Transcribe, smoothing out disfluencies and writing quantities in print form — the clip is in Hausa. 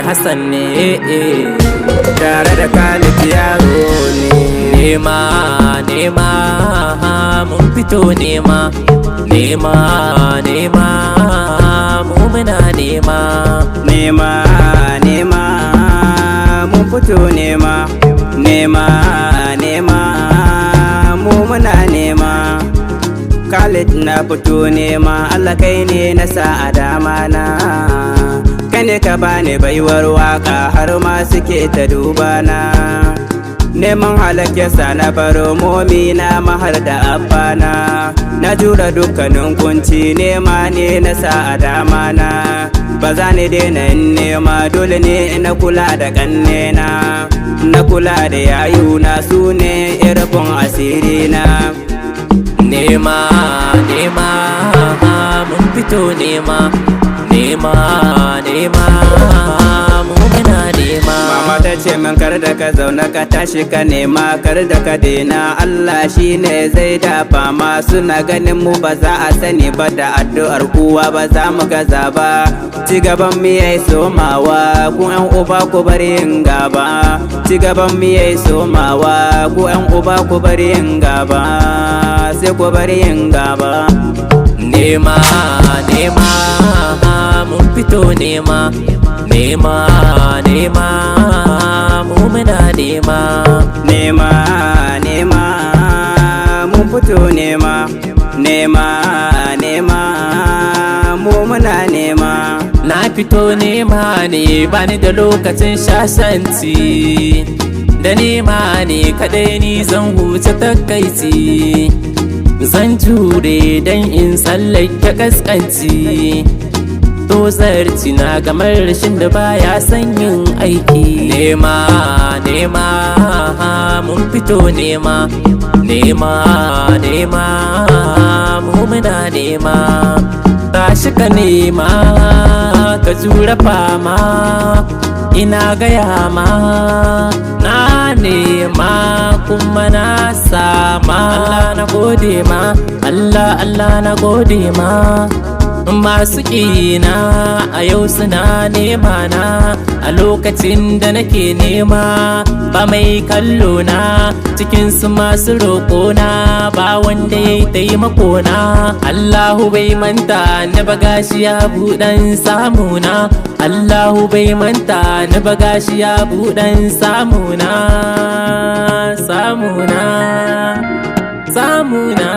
Hassan ne tare da Khalid yaro ne. Nema nema mun fito nema, nema nema mu muna nema. Nema nema mun fito nema, nema nema mu muna nema. Khalid na fito nema, Allah kai ne na sa a dama na. Kai ne ka bani baiwar waka har ma suke ta duba na. Neman halak sa na baro momi na mahar da abbana. Na jura dukkanin kunci, nema ne na sa a dama na. Ba za ni daina nema, dole ne na kula da kannena, na kula da yayuna, su ne irfin asiri na. Nema nema mun fito nema, nema nema mu muna nema. Mama ta ce min kar da ka zauna ka tashi ka nema, kar da ka daina, Allah shine zai dafa ma. Suna ganin mu ba za a sani ba, da addu'ar uwa ba za mu gaza ba. Ci gaban mu yayi somawa, ku yan uba ku bari yin gaba. Ci gaban mu yayi somawa, ku yan uba ku bari yin gaba, sai ku bari yin gaba. Nema nema mun fito nema, nema nema mu muna nema. Nema nema mun fito nema, nema nema mu muna nema. Na fito nema ne, bani da lokacin shashanci, da nema ne kadai ni zan huce takaici. Zan jure dan in tsallake kaskanci, tozarci na gamar rashin da baya son yin aiki. Nema nema mun fito nema, nema nema mu muna nema. Tashi ka nema ka jura fama, ina gaya ma na nema kuma na sama. Allah na gode ma, Allah na gode ma. Masu ƙina a yau suna nema na, a lokacin da nake nema ba mai kallo na. Cikinsu masu roƙona ba wanda ya yi taimakona. Allahu bai manta na bagashi ya buɗan samuna, Allahu bai manta na bagashi ya buɗan samuna, samuna, samuna.